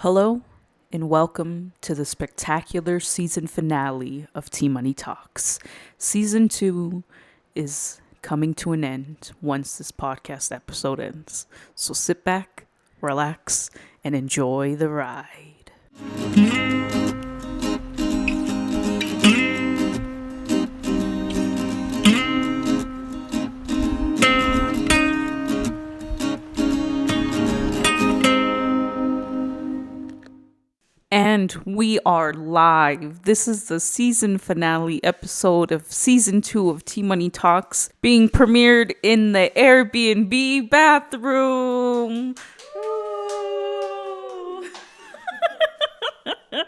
Hello and welcome to the spectacular season finale of T Money Talks. Season 2 is coming to an end once this podcast episode ends. So sit back, relax, and enjoy the ride. And we are live. This is the season finale episode of season 2 of T Money Talks being premiered in the Airbnb bathroom.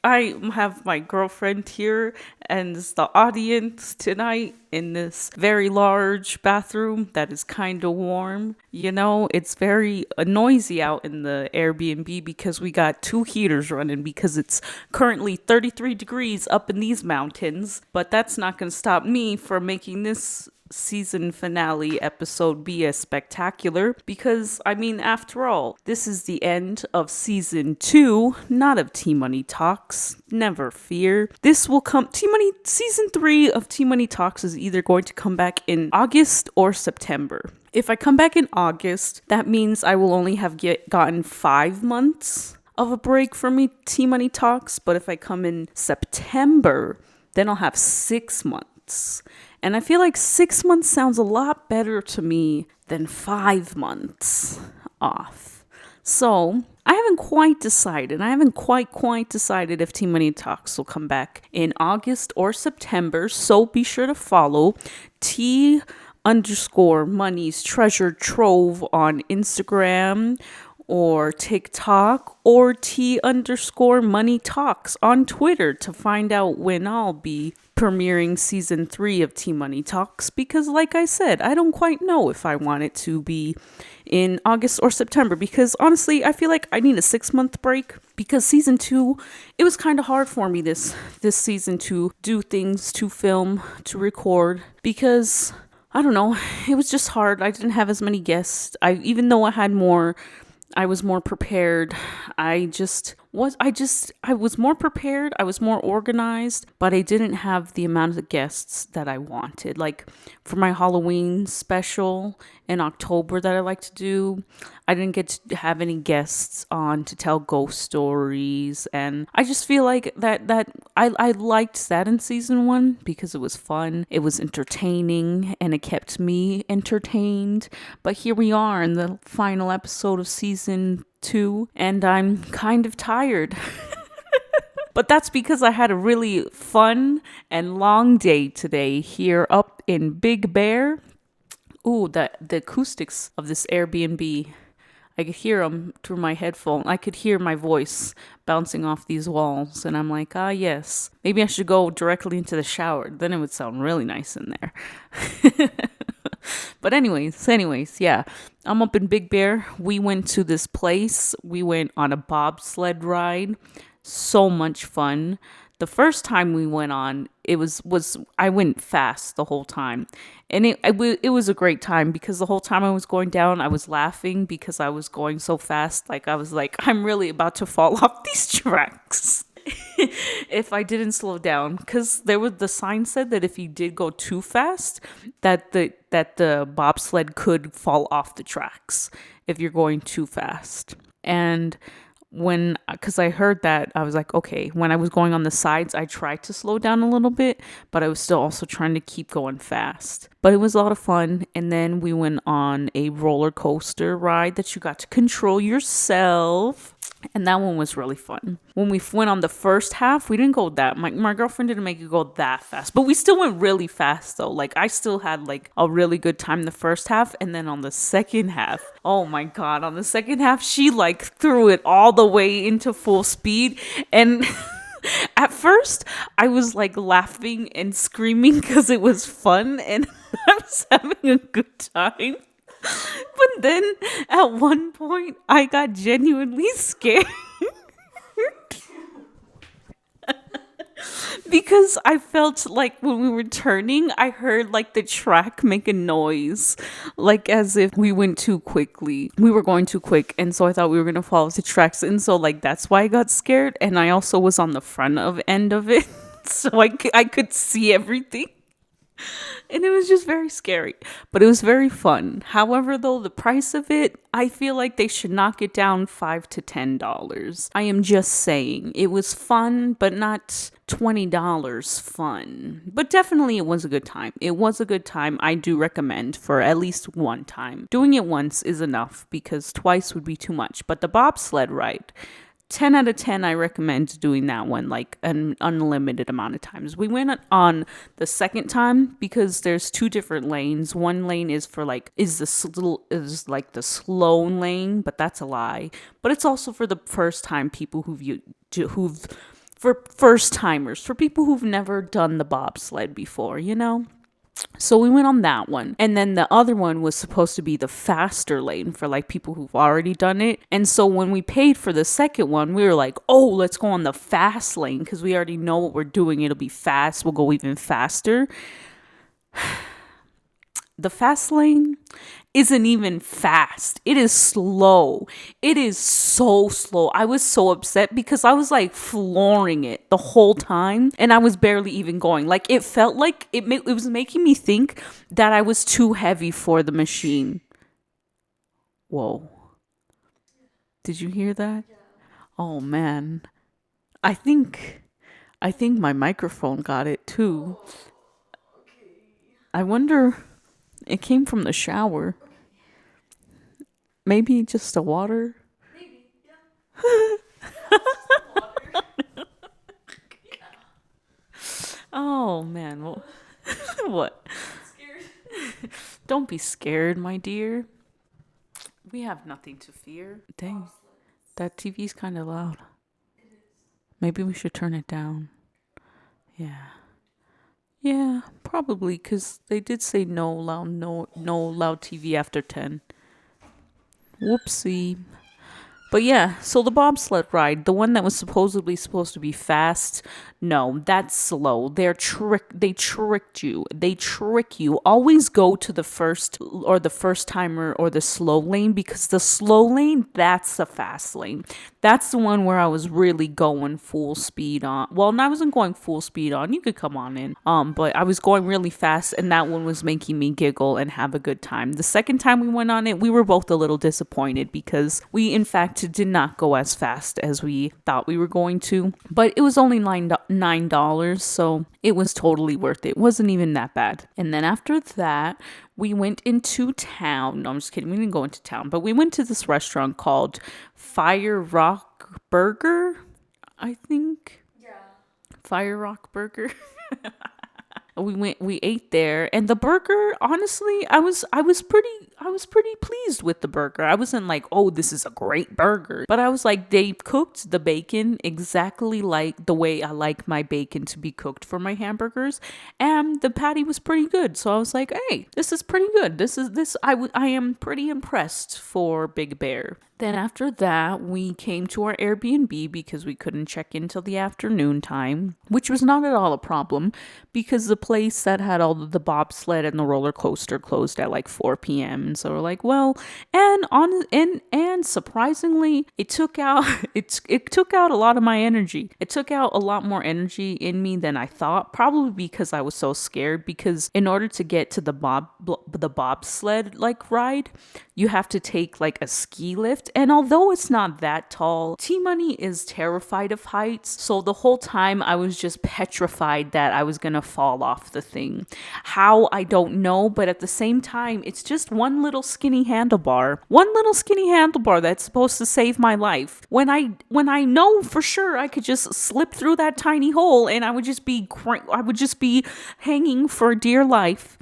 I have my girlfriend here and the audience tonight in this very large bathroom that is kind of warm. You know, it's very noisy out in the Airbnb because we got 2 heaters running because it's currently 33 degrees up in these mountains. But that's not going to stop me from making this season finale episode be as spectacular because, I mean, after all, this is the end of season 2, not of T Money Talks. Never fear. This will come, season 3 of T Money Talks is either going to come back in August or September. If I come back in August, that means I will only have gotten 5 months of a break from me T Money Talks, but if I come in September, then I'll have 6 months. And I feel like 6 months sounds a lot better to me than 5 months off. So I haven't quite decided. I haven't quite decided if T Money Talks will come back in August or September. So be sure to follow T_Money's Treasure Trove on Instagram or TikTok, or T_Money Talks on Twitter to find out when I'll be premiering season 3 of T Money Talks, because like I said, I don't quite know if I want it to be in August or September, because honestly, I feel like I need a 6-month break, because season 2, it was kind of hard for me this season to do things, to film, to record, because I don't know, it was just hard. I didn't have as many guests. Even though I was more prepared. I was more prepared. I was more organized, but I didn't have the amount of guests that I wanted. Like for my Halloween special in October that I like to do, I didn't get to have any guests on to tell ghost stories. And I just feel like that I liked that in season 1 because it was fun. It was entertaining and it kept me entertained. But here we are in the final episode of season 2 and I'm kind of tired. But that's because I had a really fun and long day today here up in Big Bear. Ooh, the acoustics of this Airbnb. I could hear them through my headphone. I could hear my voice bouncing off these walls. And I'm like, yes, maybe I should go directly into the shower. Then it would sound really nice in there. But anyways, yeah. I'm up in Big Bear. We went to this place. We went on a bobsled ride. So much fun. The first time we went on, I went fast the whole time. And it was a great time because the whole time I was going down, I was laughing because I was going so fast. Like I was like, I'm really about to fall off these tracks. If I didn't slow down, because the sign said that if you did go too fast, that the bobsled could fall off the tracks if you're going too fast. And because I heard that, I was like, okay, when I was going on the sides, I tried to slow down a little bit, but I was still also trying to keep going fast. But it was a lot of fun. And then we went on a roller coaster ride that you got to control yourself. And that one was really fun. When we went on the first half, we didn't go my girlfriend didn't make it go that fast, but we still went really fast though. Like I still had like a really good time the first half. And then on the second half, oh my God, on the second half, she like threw it all the way into full speed. And at first I was like laughing and screaming because it was fun and I was having a good time. But then at one point, I got genuinely scared. Because I felt like when we were turning, I heard like the track make a noise, like as if we went too quickly. We were going too quick, and so I thought we were gonna follow the tracks, and so like that's why I got scared. And I also was on the front of end of it, so I could see everything. And it was just very scary, but it was very fun. However, though, the price of it, I feel like they should knock it down $5 to $10. I am just saying it was fun, but not $20 fun. But definitely it was a good time. It was a good time. I do recommend for at least one time. Doing it once is enough because twice would be too much. But the bobsled ride, 10 out of 10, I recommend doing that one like an unlimited amount of times. We went on the second time because there's two different lanes. One lane is for like is like the slow lane, but that's a lie. But it's also for the first time people who've for first timers, for people who've never done the bobsled before, you know? So we went on that one. And then the other one was supposed to be the faster lane for like people who've already done it. And so when we paid for the second one, we were like, oh, let's go on the fast lane because we already know what we're doing. It'll be fast. We'll go even faster. The fast lane isn't even fast. It is slow. It is so slow. I was so upset because I was like flooring it the whole time and I was barely even going. Like it felt like it was making me think that I was too heavy for the machine. Whoa. Did you hear that? Oh man. I think my microphone got it too. I wonder, it came from the shower. Maybe just the water. Oh man, well, what? Don't be scared, my dear. We have nothing to fear. Dang, that TV's kind of loud. Maybe we should turn it down. Yeah. Yeah, probably because they did say no loud TV after 10. Whoopsie. But yeah, so the bobsled ride, the one that was supposed to be fast, no, that's slow. They tricked you. They trick you. Always go to the first timer or the slow lane because the slow lane, that's the fast lane. That's the one where I was really going full speed on. Well, I wasn't going full speed on. You could come on in. But I was going really fast and that one was making me giggle and have a good time. The second time we went on it, we were both a little disappointed because we in fact did not go as fast as we thought we were going to. But it was only $9, so it was totally worth it. It wasn't even that bad. And then after that, we went into town. No, I'm just kidding. We didn't go into town, but we went to this restaurant called Fire Rock Burger, I think. Yeah. Fire Rock Burger. We ate there, and the burger, honestly, I was pretty pleased with the burger. I wasn't like, oh, this is a great burger, but I was like, they cooked the bacon exactly like the way I like my bacon to be cooked for my hamburgers, and the patty was pretty good. So I was like, hey, this is pretty good. I am pretty impressed for Big Bear. Then after that, we came to our Airbnb because we couldn't check in till the afternoon time, which was not at all a problem because the place that had all the bobsled and the roller coaster closed at like 4 p.m. And so we're like, well, and surprisingly, it took out a lot of my energy. It took out a lot more energy in me than I thought, probably because I was so scared because in order to get to the bobsled like ride, you have to take like a ski lift. And although it's not that tall, T-Money is terrified of heights. So the whole time I was just petrified that I was going to fall off the thing. How, I don't know. But at the same time, it's just one little skinny handlebar. One little skinny handlebar that's supposed to save my life. When I know for sure I could just slip through that tiny hole and I would just be hanging for dear life.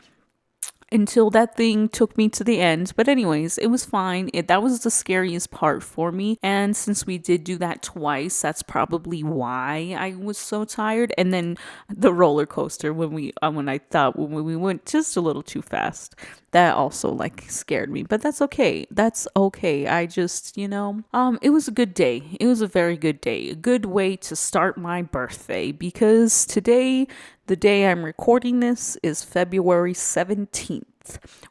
Until that thing took me to the end. But anyways, it was fine. That was the scariest part for me. And since we did do that twice, that's probably why I was so tired. And then the roller coaster when we went just a little too fast. That also like scared me, but that's okay. That's okay. I just, it was a good day. It was a very good day. A good way to start my birthday because today, the day I'm recording this, is February 17th.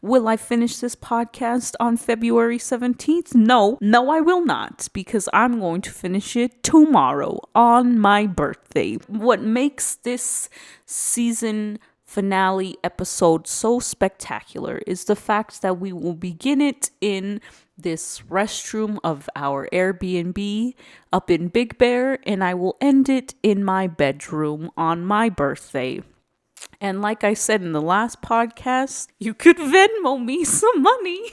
Will I finish this podcast on February 17th? No, I will not because I'm going to finish it tomorrow on my birthday. What makes this season finale episode so spectacular is the fact that we will begin it in this restroom of our Airbnb up in Big Bear, and I will end it in my bedroom on my birthday. And like I said in the last podcast, you could Venmo me some money.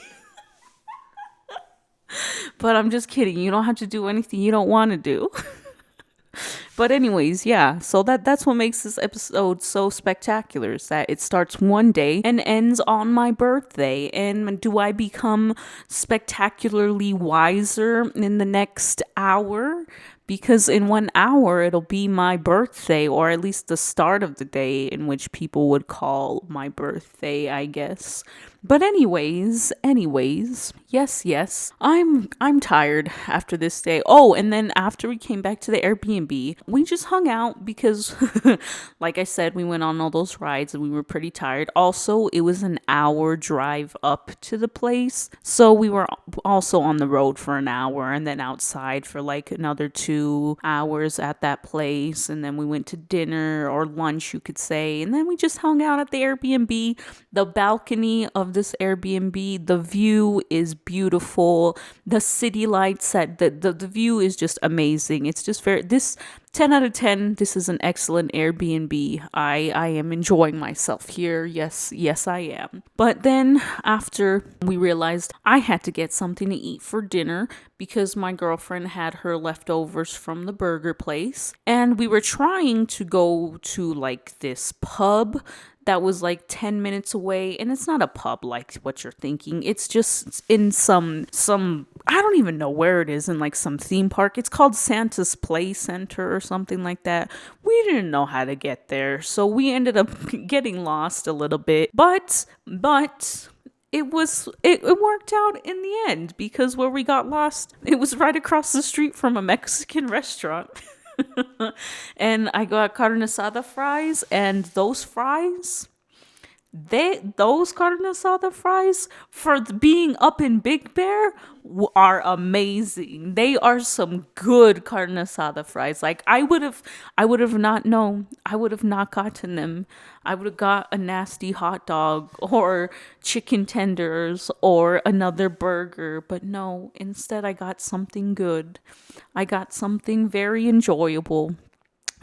But I'm just kidding. You don't have to do anything you don't want to do. But anyways, yeah. So that's what makes this episode so spectacular is that it starts one day and ends on my birthday. And do I become spectacularly wiser in the next hour? Because in 1 hour it'll be my birthday, or at least the start of the day in which people would call my birthday, I guess. But anyways, yes, I'm tired after this day. Oh, and then after we came back to the Airbnb, we just hung out because like I said, we went on all those rides and we were pretty tired. Also, it was an hour drive up to the place. So we were also on the road for an hour and then outside for like another 2 hours at that place. And then we went to dinner or lunch, you could say. And then we just hung out at the Airbnb. The balcony of this Airbnb, the view is beautiful. The city lights at the view is just amazing. It's just this 10 out of 10. This is an excellent Airbnb. I am enjoying myself here. Yes, I am. But then after we realized I had to get something to eat for dinner because my girlfriend had her leftovers from the burger place, and we were trying to go to like this pub that was like 10 minutes away, and it's not a pub like what you're thinking. It's just in some I don't even know where it is, in like some theme park. It's called Santa's Play Center or something like that. We didn't know how to get there, so we ended up getting lost a little bit. But it worked out in the end because where we got lost, it was right across the street from a Mexican restaurant. And I got carne asada fries, and those carne asada fries for being up in Big Bear are amazing. They are some good carne asada fries. Like I would have not known. I would have not gotten them. I would have got a nasty hot dog or chicken tenders or another burger, but no, instead I got something good. I got something very enjoyable.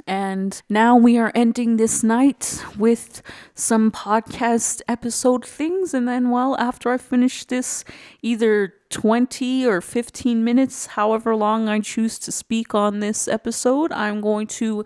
And now we are ending this night with some podcast episode things. And then, well, after I finish this, either 20 or 15 minutes, however long I choose to speak on this episode, I'm going to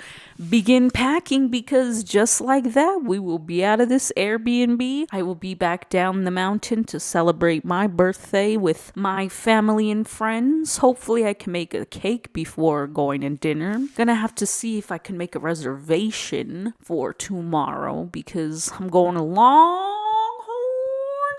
begin packing because just like that, we will be out of this Airbnb. I will be back down the mountain to celebrate my birthday with my family and friends. Hopefully, I can make a cake before going to dinner. Gonna have to see if I can make a reservation for tomorrow because I'm going to Longhorn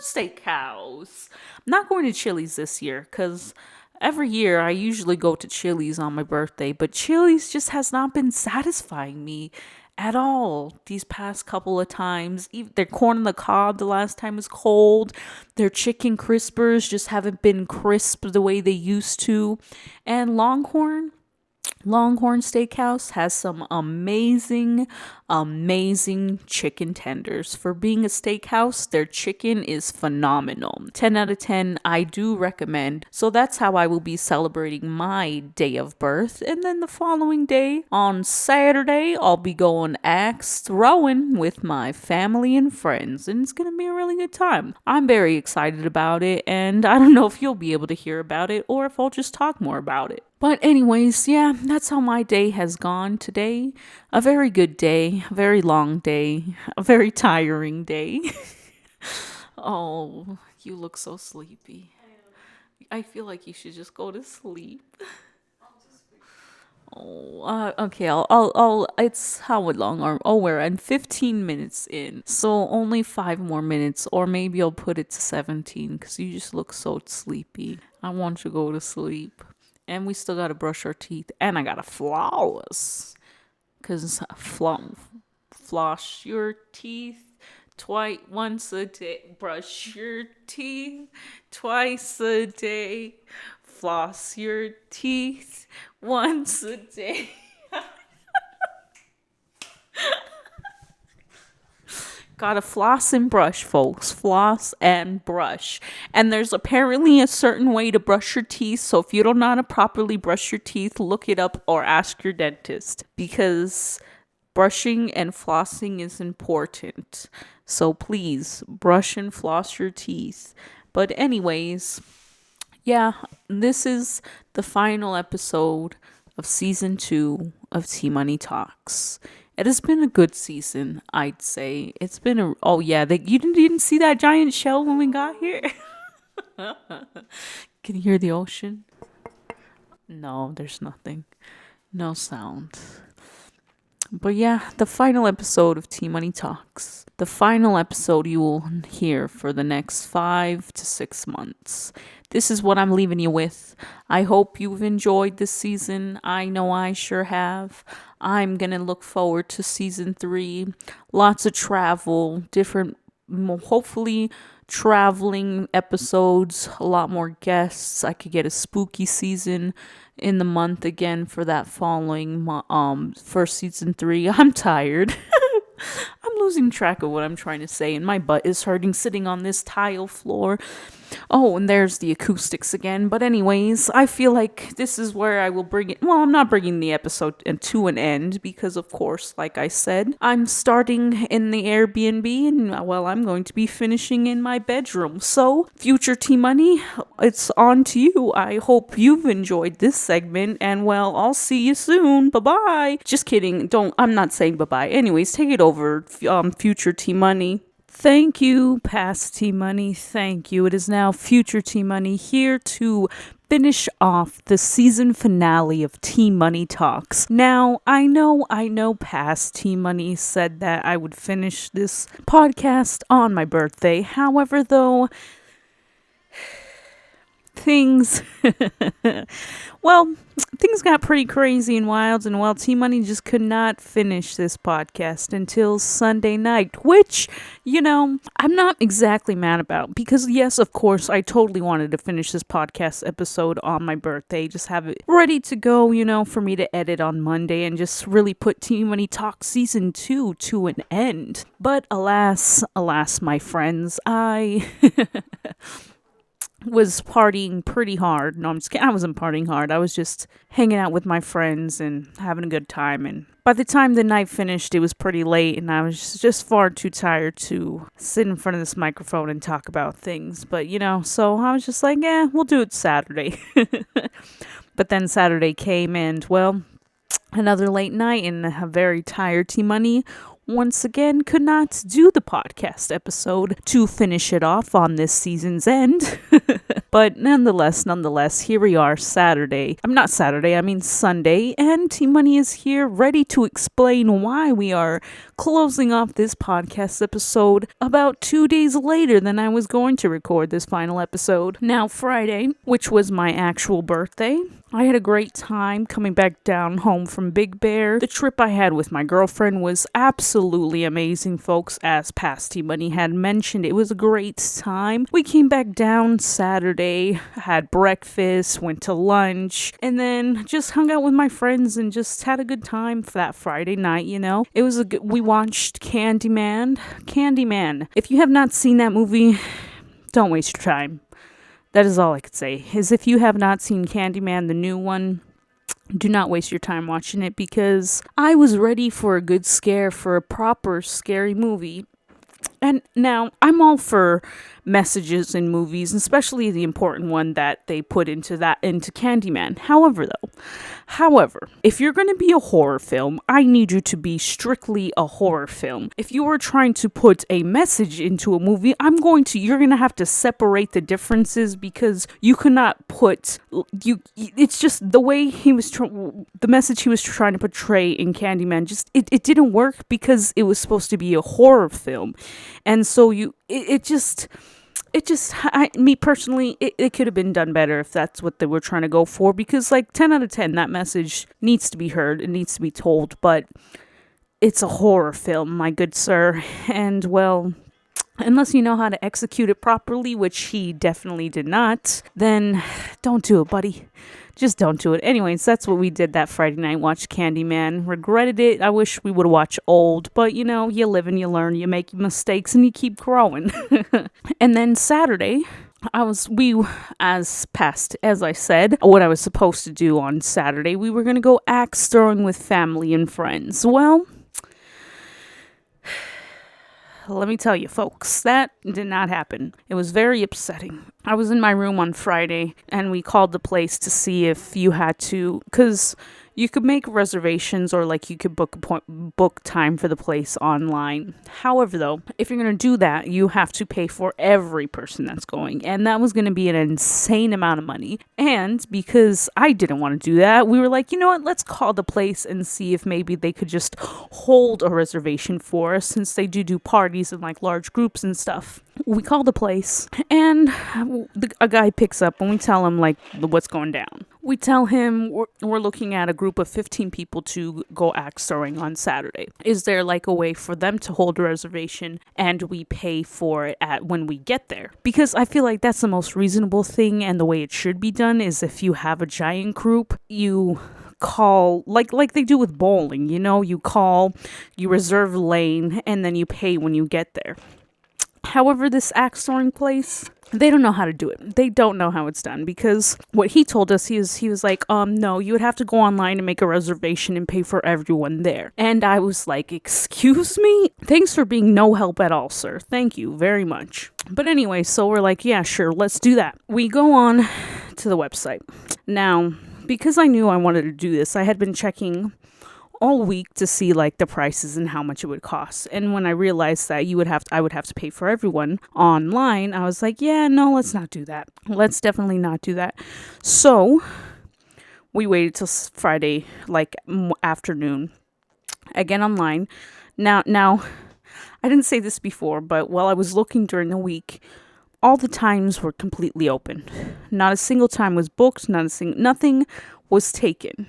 Steakhouse. I'm not going to Chili's this year because every year I usually go to Chili's on my birthday, but Chili's just has not been satisfying me at all these past couple of times. Their corn on the cob the last time was cold. Their chicken crispers just haven't been crisp the way they used to. And Longhorn Steakhouse has some amazing chicken tenders. For being a steakhouse, their chicken is phenomenal. 10 out of 10, I do recommend. So that's how I will be celebrating my day of birth. And then the following day, on Saturday, I'll be going axe throwing with my family and friends. And it's going to be a really good time. I'm very excited about it. And I don't know if you'll be able to hear about it or if I'll just talk more about it. But anyways, yeah, that's how my day has gone today. A very good day, a very long day, a very tiring day. Oh, you look so sleepy. I feel like you should just go to sleep. Oh No. Okay, it's how long? We're in 15 minutes in. So only 5 more minutes, or maybe I'll put it to 17 because you just look so sleepy. I want you to go to sleep. And we still gotta brush our teeth. And I gotta floss. Because floss your teeth once a day. Brush your teeth twice a day. Floss your teeth once a day. Gotta floss and brush, folks. Floss and brush. And there's apparently a certain way to brush your teeth. So if you don't know how to properly brush your teeth, look it up or ask your dentist. Because brushing and flossing is important. So please brush and floss your teeth. But anyways, yeah, this is the final episode of season 2 of T Money Talks. It has been a good season, I'd say. It's been you didn't see that giant shell when we got here? Can you hear the ocean? No, there's nothing. No sound. But yeah, the final episode of T Money Talks. The final episode you will hear for the next 5 to 6 months. This is what I'm leaving you with. I hope you've enjoyed this season. I know I sure have. I'm going to look forward to season 3. Lots of travel, hopefully traveling episodes, a lot more guests. I could get a spooky season in the month again for that following for season 3. I'm tired. I'm losing track of what I'm trying to say, and my butt is hurting sitting on this tile floor. Oh, and there's the acoustics again. But anyways, I feel like this is where I will bring it. Well, I'm not bringing the episode to an end because, of course, like I said, I'm starting in the Airbnb and, well, I'm going to be finishing in my bedroom. So, future T Money, it's on to you. I hope you've enjoyed this segment and, well, I'll see you soon. Bye-bye. Just kidding. I'm not saying bye-bye. Anyways, take it over, future T Money. Thank you, past T Money. Thank you. It is now future T Money here to finish off the season finale of T Money Talks. Now, I know past T Money said that I would finish this podcast on my birthday. However, though, things got pretty crazy and wild, and T Money just could not finish this podcast until Sunday night, which, I'm not exactly mad about, because yes, of course, I totally wanted to finish this podcast episode on my birthday, just have it ready to go, for me to edit on Monday and just really put T Money Talk season 2 to an end. But alas, my friends, I was partying pretty hard. No, I'm just kidding. I wasn't partying hard. I was just hanging out with my friends and having a good time. And by the time the night finished, it was pretty late, and I was just far too tired to sit in front of this microphone and talk about things. But, so I was just like, we'll do it Saturday. But then Saturday came, and, well, another late night, and a very tired T Money once again could not do the podcast episode to finish it off on this season's end. But nonetheless, here we are Sunday, and T Money is here ready to explain why we are closing off this podcast episode about 2 days later than I was going to record this final episode. Now, Friday, which was my actual birthday, I had a great time coming back down home from Big Bear. The trip I had with my girlfriend was absolutely amazing, folks, as past T Money had mentioned. It was a great time. We came back down Saturday, had breakfast, went to lunch, and then just hung out with my friends and just had a good time for that Friday night, It was we watched Candyman. If you have not seen that movie, don't waste your time. That is all I could say, is if you have not seen Candyman, the new one, do not waste your time watching it, because I was ready for a good scare, for a proper scary movie. And now I'm all for messages in movies, especially the important one that they put into Candyman. However, if you're going to be a horror film, I need you to be strictly a horror film. If you are trying to put a message into a movie, you're going to have to separate the differences, because you cannot put it's just the way the message he was trying to portray in Candyman, just it didn't work, because it was supposed to be a horror film. And so me personally, it could have been done better if that's what they were trying to go for, because like 10 out of 10, that message needs to be heard, it needs to be told, but it's a horror film, my good sir. And well, unless you know how to execute it properly, which he definitely did not, then don't do it, buddy. Just don't do it. Anyways, that's what we did that Friday night. Watched Candyman. Regretted it. I wish we would have watched Old. But, you live and you learn. You make mistakes and you keep growing. And then Saturday, as I said, what I was supposed to do on Saturday, we were going to go axe throwing with family and friends. Well, let me tell you, folks, that did not happen. It was very upsetting. I was in my room on Friday, and we called the place to see if you had to, because you could make reservations, or like you could book time for the place online. However, though, if you're going to do that, you have to pay for every person that's going, and that was going to be an insane amount of money. And because I didn't want to do that, we were like, you know what, let's call the place and see if maybe they could just hold a reservation for us, since they do parties in like large groups and stuff. We call the place, and a guy picks up, and we tell him like what's going down. We tell him we're looking at a group of 15 people to go axe throwing on Saturday. Is there like a way for them to hold a reservation and we pay for it when we get there? Because I feel like that's the most reasonable thing, and the way it should be done is if you have a giant group, you call like they do with bowling, you call, you reserve a lane, and then you pay when you get there. However, this axe throwing place, they don't know how to do it. They don't know how it's done, because what he told us, he was like, no, you would have to go online and make a reservation and pay for everyone there. And I was like, excuse me? Thanks for being no help at all, sir. Thank you very much. But anyway, so we're like, yeah, sure, let's do that. We go on to the website. Now, because I knew I wanted to do this, I had been checking all week to see like the prices and how much it would cost. And when I realized that I would have to pay for everyone online, I was like, yeah, no, let's not do that. Let's definitely not do that. So we waited till Friday, like afternoon. Again online. Now, I didn't say this before, but while I was looking during the week, all the times were completely open. Not a single time was booked. Nothing was taken.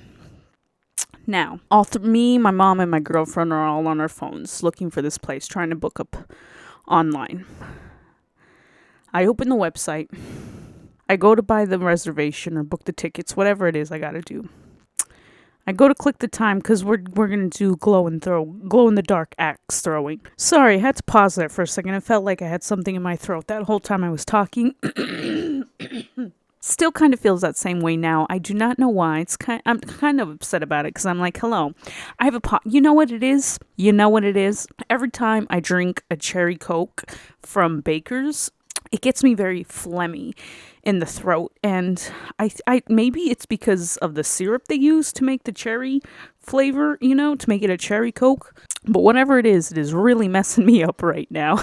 Now, me, my mom, and my girlfriend are all on our phones looking for this place, trying to book up online. I open the website. I go to buy the reservation or book the tickets, whatever it is I gotta do. I go to click the time because we're gonna do glow in the dark axe throwing. Sorry, I had to pause that for a second. It felt like I had something in my throat that whole time I was talking. Still kind of feels that same way now. I do not know why. I'm kind of upset about it, because I'm like, hello, I have you know what it is? Every time I drink a cherry Coke from Baker's, it gets me very phlegmy in the throat. And I maybe it's because of the syrup they use to make the cherry flavor, to make it a cherry Coke. But whatever it is really messing me up right now.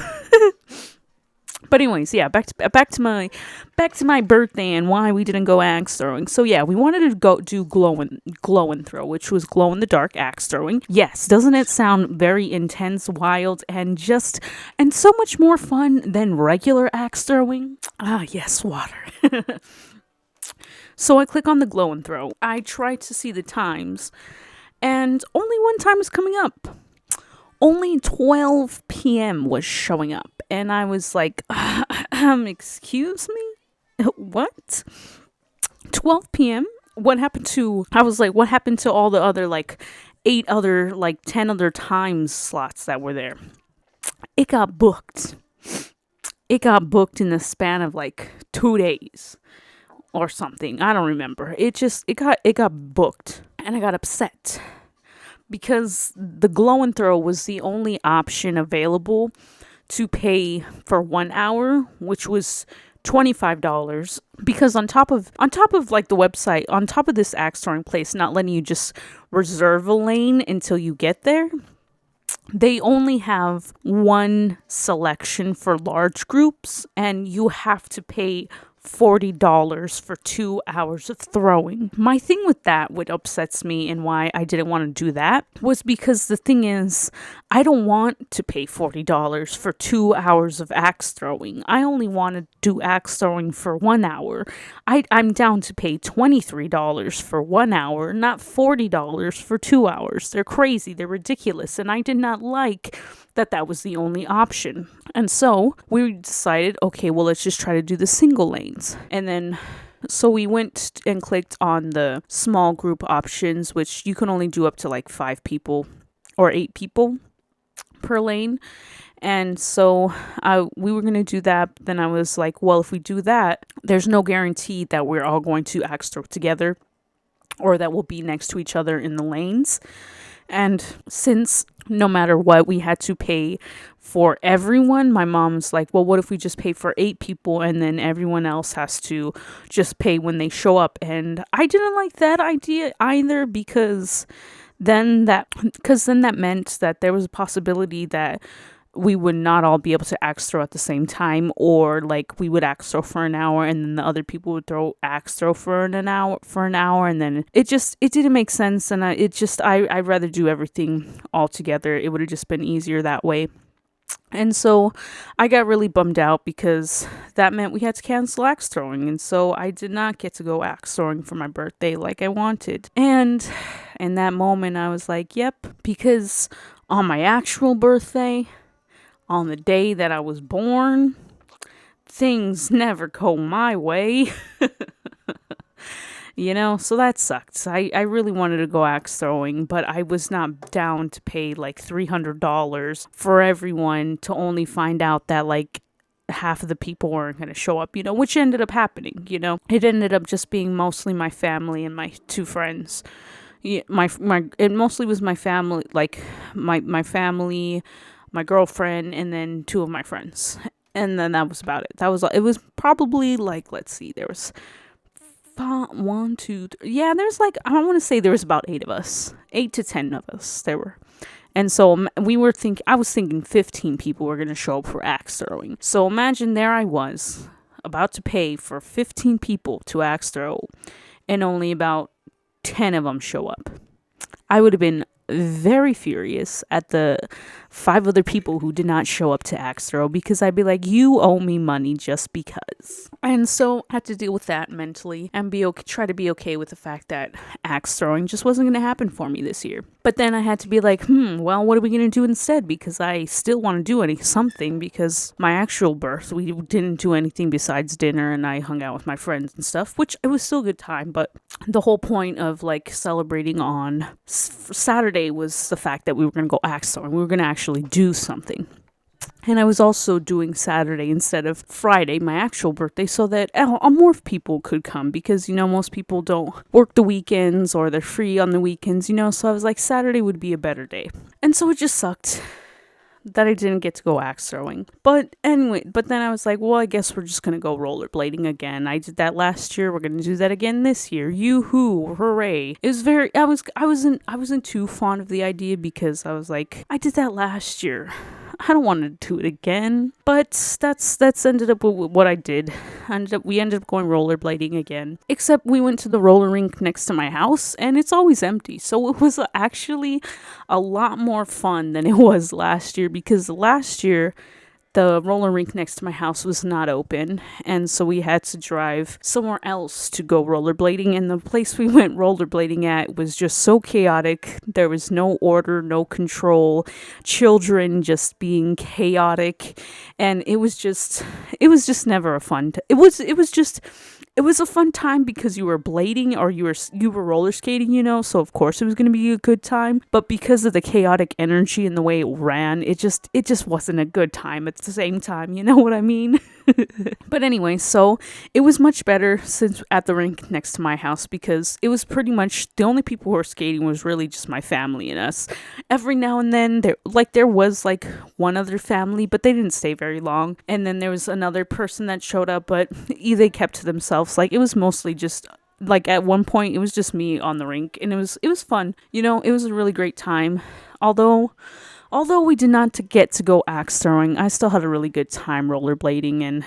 But anyways, yeah, back to my birthday and why we didn't go axe throwing. So yeah, we wanted to go do glow and throw, which was glow in the dark axe throwing. Yes, doesn't it sound very intense, wild, and so much more fun than regular axe throwing? Ah, yes, water. So I click on the glow and throw. I try to see the times, and only one time is coming up. Only 12 p.m. was showing up. And I was like, excuse me? What? 12 p.m.? What happened to all the other, 10 other time slots that were there? It got booked. It got booked in the span of 2 days or something. I don't remember. It got booked. And I got upset, because the glow and throw was the only option available to pay for 1 hour, which was $25, because on top of like the website, on top of this axe throwing place not letting you just reserve a lane until you get there, they only have one selection for large groups, and you have to pay $40 for 2 hours of throwing. My thing with that, what upsets me and why I didn't want to do that, was because the thing is, I don't want to pay $40 for 2 hours of axe throwing. I only want to do axe throwing for 1 hour. I'm down to pay $23 for 1 hour, not $40 for 2 hours. They're crazy. They're ridiculous. And I did not like that was the only option. And so we decided, okay, well, let's just try to do the single lanes. And then so we went and clicked on the small group options, which you can only do up to like 5 people or 8 people per lane. And so we were going to do that. Then I was like, well, if we do that, there's no guarantee that we're all going to axe throw together or that we'll be next to each other in the lanes. And since no matter what, we had to pay for everyone, my mom's like, well, what if we just pay for 8 people and then everyone else has to just pay when they show up? And I didn't like that idea either, because then that meant that there was a possibility that we would not all be able to axe throw at the same time, or like we would axe throw for an hour and then the other people would axe throw for an hour, and then it didn't make sense. And I'd rather do everything all together. It would have just been easier that way. And so I got really bummed out because that meant we had to cancel axe throwing. And so I did not get to go axe throwing for my birthday like I wanted. And in that moment, I was like, yep, because on my actual birthday, on the day that I was born, things never go my way. So that sucked. I really wanted to go axe throwing, but I was not down to pay like $300 for everyone to only find out that like half of the people weren't going to show up, which ended up happening. It ended up just being mostly my family and my 2 friends. Yeah, it mostly was my family, like my family, my girlfriend, and then 2 of my friends. And then that was about it. It was probably like, let's see, there was 1, 2, 3. Yeah, there's like, I want to say there was about 8 of us, 8 to 10 of us there were. And so I was thinking 15 people were going to show up for axe throwing. So imagine there I was about to pay for 15 people to axe throw and only about 10 of them show up. I would have been very furious at the 5 other people who did not show up to axe throw, because I'd be like, you owe me money just because. And so I had to deal with that mentally and try to be okay with the fact that axe throwing just wasn't going to happen for me this year. But then I had to be like, well, what are we going to do instead? Because I still want to do something, because my actual birth, we didn't do anything besides dinner, and I hung out with my friends and stuff, which it was still a good time. But the whole point of like celebrating on Saturday was the fact that we were going to go axe throwing. We were going to actually do something. And I was also doing Saturday instead of Friday, my actual birthday, so that more people could come, because, most people don't work the weekends or they're free on the weekends, so I was like, Saturday would be a better day. And so it just sucked that I didn't get to go axe throwing. But anyway, then I was like, well, I guess we're just going to go rollerblading again. I did that last year. We're going to do that again this year. Yoo-hoo, hooray. It was I wasn't too fond of the idea, because I was like, I did that last year. I don't want to do it again. But that's ended up with what I did. We ended up going rollerblading again. Except we went to the roller rink next to my house, and it's always empty. So it was actually a lot more fun than it was last year, because last year the roller rink next to my house was not open, and so we had to drive somewhere else to go rollerblading, and the place we went rollerblading at was just so chaotic. There was no order, no control, children just being chaotic, and it was just never a fun it was just it was a fun time because you were blading or you were roller skating, so of course it was going to be a good time. But because of the chaotic energy and the way it ran, it just wasn't a good time at the same time. You know what I mean? But anyway, so it was much better since at the rink next to my house, because it was pretty much the only people who were skating was really just my family and us. Every now and then there was like one other family, but they didn't stay very long. And then there was another person that showed up, but they kept to themselves. Like, it was mostly just like, at one point it was just me on the rink, and it was fun. It was a really great time. Although we did not get to go axe throwing, I still had a really good time rollerblading, and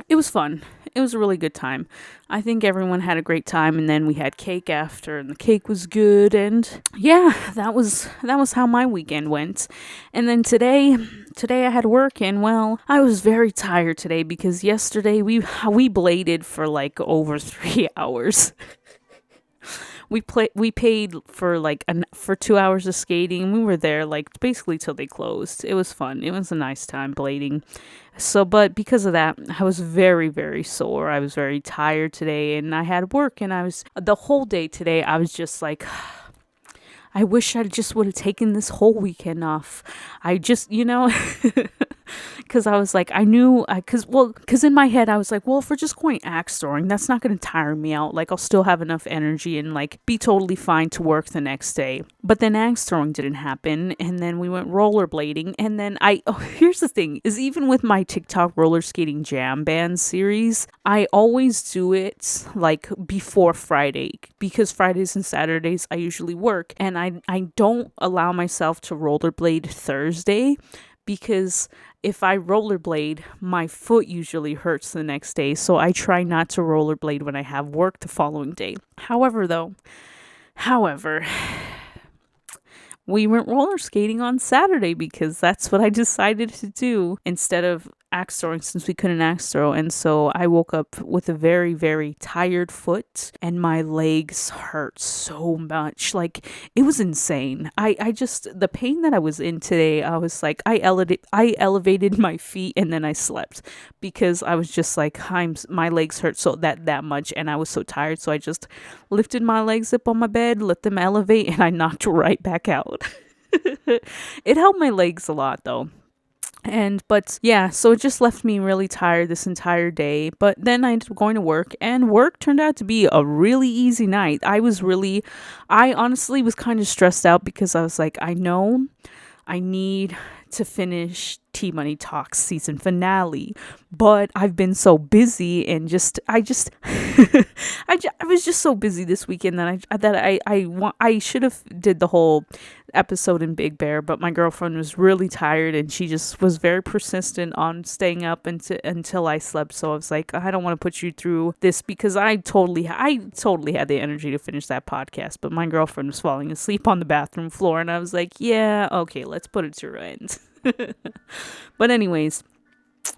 it was fun. It was a really good time. I think everyone had a great time, and then we had cake after, and the cake was good, and yeah, that was how my weekend went. And then today I had work, and well, I was very tired today because yesterday we bladed for like over 3 hours. We paid for for 2 hours of skating. We were there like basically till they closed. It was fun. It was a nice time blading. So, but because of that, I was very, very sore. I was very tired today, and I had work, and the whole day today, I was just like, I wish I just would have taken this whole weekend off. I just, because I was like, because in my head, I was like, well, if we're just going axe throwing, that's not going to tire me out. Like, I'll still have enough energy and like be totally fine to work the next day. But then axe throwing didn't happen. And then we went rollerblading. And then here's the thing, is even with my TikTok roller skating jam band series, I always do it like before Friday, because Fridays and Saturdays I usually work, and I don't allow myself to rollerblade Thursday, because if I rollerblade, my foot usually hurts the next day. So I try not to rollerblade when I have work the following day. However, we went roller skating on Saturday because that's what I decided to do instead of axe throwing, since we couldn't axe throw. And so I woke up with a very, very tired foot, and my legs hurt so much. Like, it was insane. The pain that I was in today, I was like, I elevated my feet and then I slept, because I was just like, my legs hurt so that much, and I was so tired. So I just lifted my legs up on my bed, let them elevate, and I knocked right back out. It helped my legs a lot though. But yeah, so it just left me really tired this entire day. But then I ended up going to work, and work turned out to be a really easy night. I honestly was kind of stressed out, because I was like, I know I need to finish Tea Money Talks season finale, but I've been so busy, and I was just so busy this weekend that I should have did the whole episode in Big Bear, but my girlfriend was really tired, and she just was very persistent on staying up until I slept. So I was like, I don't want to put you through this, because I totally had the energy to finish that podcast, but my girlfriend was falling asleep on the bathroom floor, and I was like, yeah, okay, let's put it to your end. But anyways,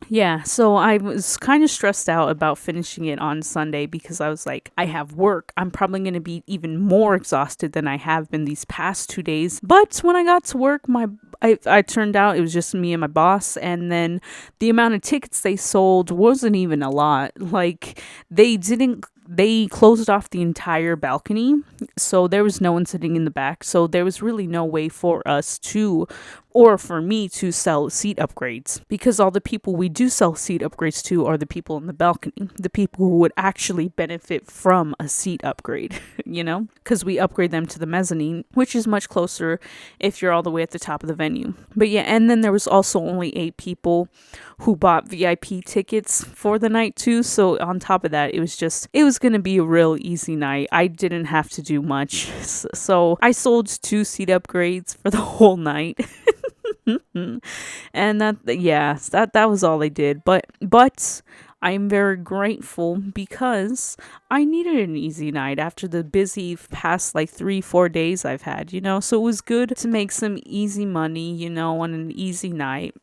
yeah, so I was kind of stressed out about finishing it on Sunday, because I was like, I have work. I'm probably going to be even more exhausted than I have been these past 2 days. But when I got to work, I turned out it was just me and my boss, and then the amount of tickets they sold wasn't even a lot. Like, they closed off the entire balcony, so there was no one sitting in the back. So there was really no way for me to sell seat upgrades, because all the people we do sell seat upgrades to are the people in the balcony, the people who would actually benefit from a seat upgrade, because we upgrade them to the mezzanine, which is much closer if you're all the way at the top of the venue. But yeah, and then there was also only 8 people who bought VIP tickets for the night too. So on top of that, it was going to be a real easy night. I didn't have to do much. So I sold 2 seat upgrades for the whole night. And that was all I did. But I'm very grateful, because I needed an easy night after the busy past 3-4 days I've had, so it was good to make some easy money, on an easy night.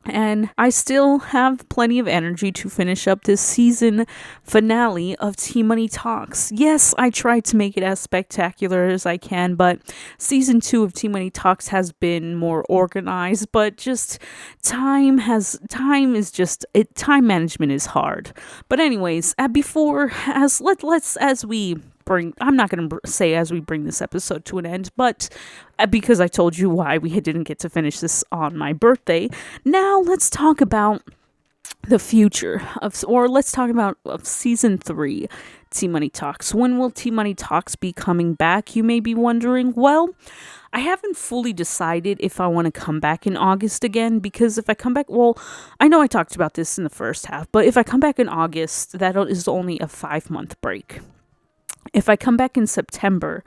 And I still have plenty of energy to finish up this season finale of Tea Money Talks. Yes, I tried to make it as spectacular as I can, but season 2 of Tea Money Talks has been more organized, but just time management is hard. But anyways, before as we bring, I'm not going to say as we bring this episode to an end, but because I told you why we didn't get to finish this on my birthday, now let's talk about the future let's talk about season 3 Tea Money Talks. When will Tea Money Talks be coming back, you may be wondering? Well, I haven't fully decided if I want to come back in August again, because if I come back, well, I know I talked about this in the first half, but if I come back in August, that is only a 5-month break. If I come back in September,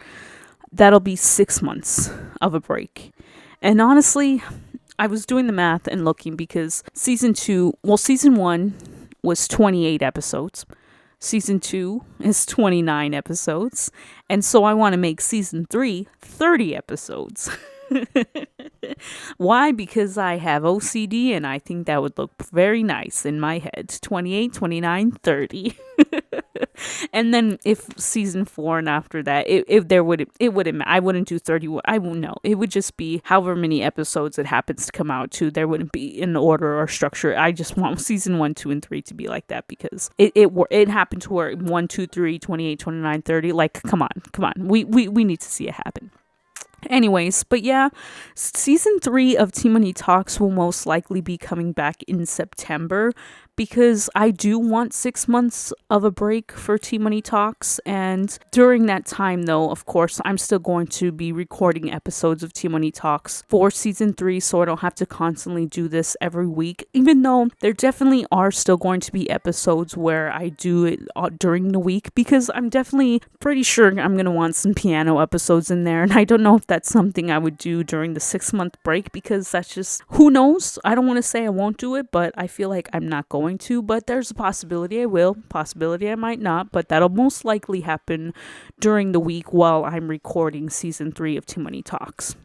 that'll be 6 months of a break. And honestly, I was doing the math and looking, because season 1 was 28 episodes. Season 2 is 29 episodes. And so I want to make season 3 30 episodes. Why? Because I have OCD and I think that would look very nice in my head. 28, 29, 30. And then if season 4 and after that, I wouldn't do 30. I won't know. It would just be however many episodes it happens to come out to. There wouldn't be in order or structure. I just want season 1, 2, and 3 to be like that, because it happened to where 1, 2, 3, 28, 29, 30. Like, come on. We need to see it happen. Anyways, but yeah, season 3 of Tea Money Talks will most likely be coming back in September, because I do want 6 months of a break for Tea Money Talks. And during that time, though, of course, I'm still going to be recording episodes of Tea Money Talks for season 3, so I don't have to constantly do this every week, even though there definitely are still going to be episodes where I do it during the week, because I'm definitely pretty sure I'm going to want some piano episodes in there. And I don't know if that's something I would do during the 6-month break, because that's just, who knows? I don't want to say I won't do it, but I feel like I'm not going to. But there's a possibility I will, possibility I might not, but that'll most likely happen during the week while I'm recording season 3 of Tea Money Talks.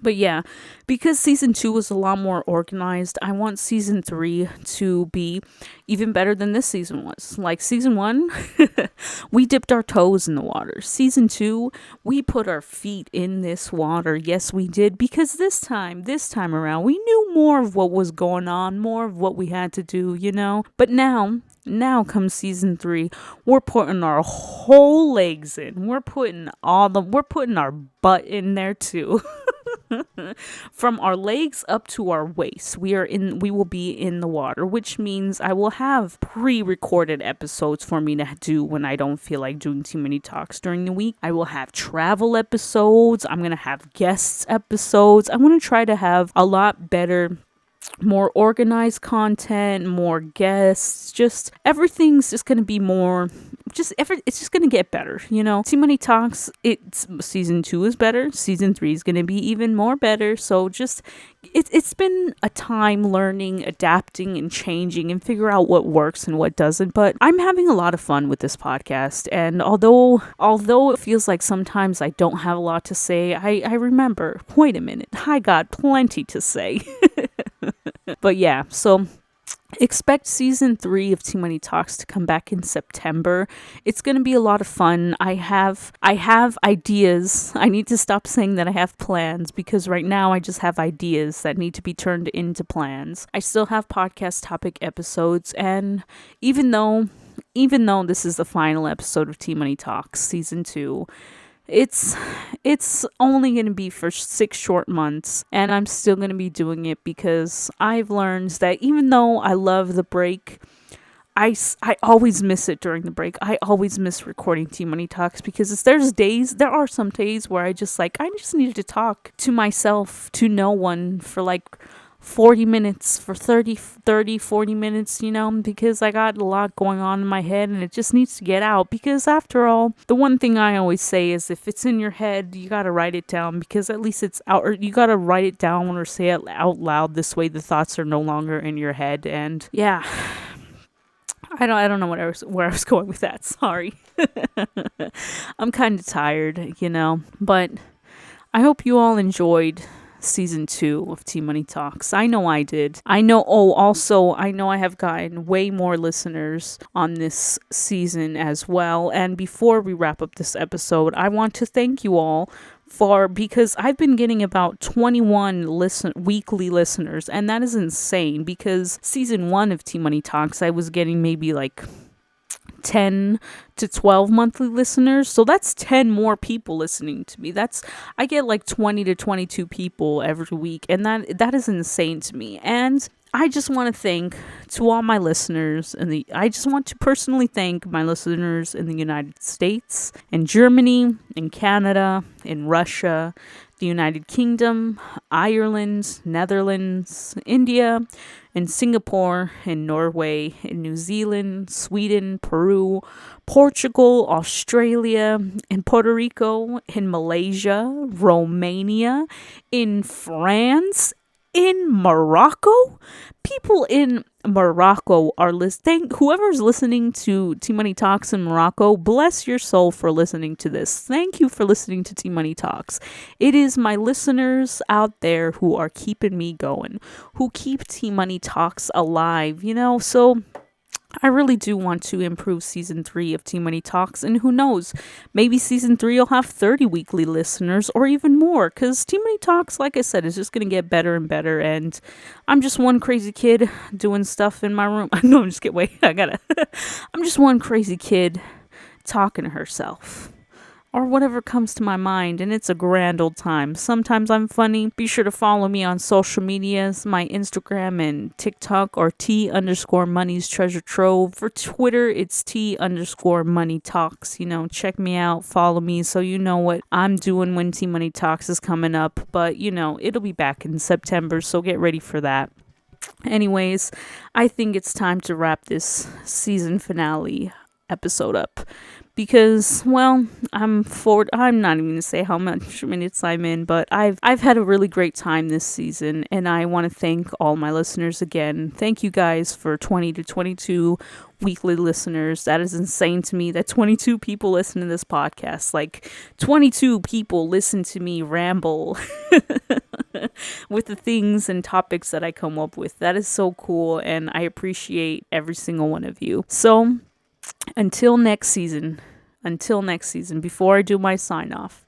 But yeah, because season 2 was a lot more organized, I want season 3 to be even better than this season was. Like season 1, we dipped our toes in the water. Season 2, we put our feet in this water. Yes, we did, because this time around, we knew more of what was going on, more of what we had to do, you know? But now comes season 3, we're putting our whole legs in. We're putting our butt in there too. From our legs up to our waist, we will be in the water, which means I will have pre-recorded episodes for me to do when I don't feel like doing too many talks during the week. I will have travel episodes. I'm going to have guests episodes. I want to try to have a lot better, more organized content, more guests, just everything's just going to be more, it's just going to get better, you know? Tea Money Talks, season 2 is better, season 3 is going to be even more better, so just, it's been a time learning, adapting, and changing, and figure out what works and what doesn't, but I'm having a lot of fun with this podcast, and although it feels like sometimes I don't have a lot to say, I remember, wait a minute, I got plenty to say. But yeah, so expect season 3 of Tea Money Talks to come back in September. It's going to be a lot of fun. I have ideas. I need to stop saying that I have plans, because right now I just have ideas that need to be turned into plans. I still have podcast topic episodes, and even though this is the final episode of Tea Money Talks season 2, it's only going to be for 6 short months, and I'm still going to be doing it, because I've learned that even though I love the break, I always miss it during the break. I always miss recording Tea Money Talks, because there are some days where I just needed to talk to myself, to no one, for like 40 minutes, for 40 minutes, you know, because I got a lot going on in my head and it just needs to get out. Because after all, the one thing I always say is, if it's in your head, you got to write it down, because at least it's out, or you got to write it down or say it out loud. This way the thoughts are no longer in your head. And yeah, I don't know where I was going with that. Sorry. I'm kind of tired, you know, but I hope you all enjoyed season 2 of T Money Talks. I know I did. I know, also, I know I have gotten way more listeners on this season as well. And before we wrap up this episode, I want to thank you all because I've been getting about 21 weekly listeners, and that is insane because season 1 of T Money Talks, I was getting maybe like 10 to 12 monthly listeners. So that's 10 more people listening to me. I get like 20 to 22 people every week, and that is insane to me. And I just want to thank to all my listeners I just want to personally thank my listeners in the United States, in Germany, in Canada, in Russia, the United Kingdom, Ireland, Netherlands, India, in Singapore, in Norway, in New Zealand, Sweden, Peru, Portugal, Australia, in Puerto Rico, in Malaysia, Romania, in France, in Morocco. People in Morocco are listening. Whoever's listening to T Money Talks in Morocco, bless your soul for listening to this. Thank you for listening to T Money Talks. It is my listeners out there who are keeping me going, who keep T Money Talks alive, so I really do want to improve season 3 of T Money Talks, and who knows, maybe season 3 will have 30 weekly listeners or even more, because T Money Talks, like I said, is just going to get better and better, and I'm just one crazy kid doing stuff in my room. No, I'm just kidding. Wait, I'm just one crazy kid talking to herself, or whatever comes to my mind, and it's a grand old time. Sometimes I'm funny. Be sure to follow me on social medias. My Instagram and TikTok are T_Money's Treasure Trove. For Twitter, it's T_Money Talks. Check me out, follow me, so you know what I'm doing when T Money Talks is coming up. But, it'll be back in September, so get ready for that. Anyways, I think it's time to wrap this season finale episode up. Because, well, I'm not even going to say how much minutes I'm in, but I've had a really great time this season, and I want to thank all my listeners again. Thank you guys for 20 to 22 weekly listeners. That is insane to me that 22 people listen to this podcast. Like, 22 people listen to me ramble with the things and topics that I come up with. That is so cool, and I appreciate every single one of you. So, until next season, before I do my sign off,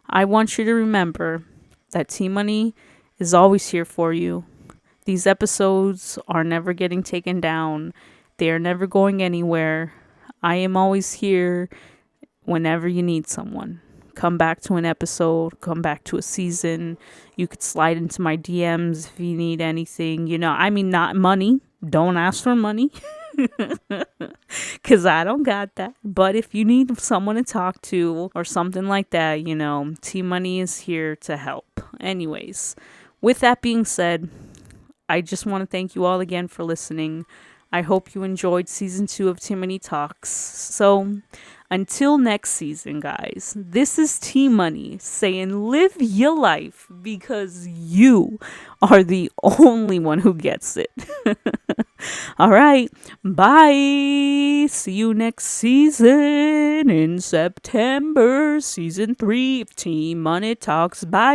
I want you to remember that T Money is always here for you. These episodes are never getting taken down. They are never going anywhere. I am always here whenever you need someone. Come back to an episode, come back to a season. You could slide into my DMs if you need anything. Not money. Don't ask for money. Because I don't got that. But if you need someone to talk to or something like that, T Money is here to help. Anyways, with that being said, I just want to thank you all again for listening. I hope you enjoyed season 2 of T Money Talks. So, until next season, guys, this is T Money saying live your life because you are the only one who gets it. All right, bye. See you next season in September, season 3 of T Money Talks. Bye.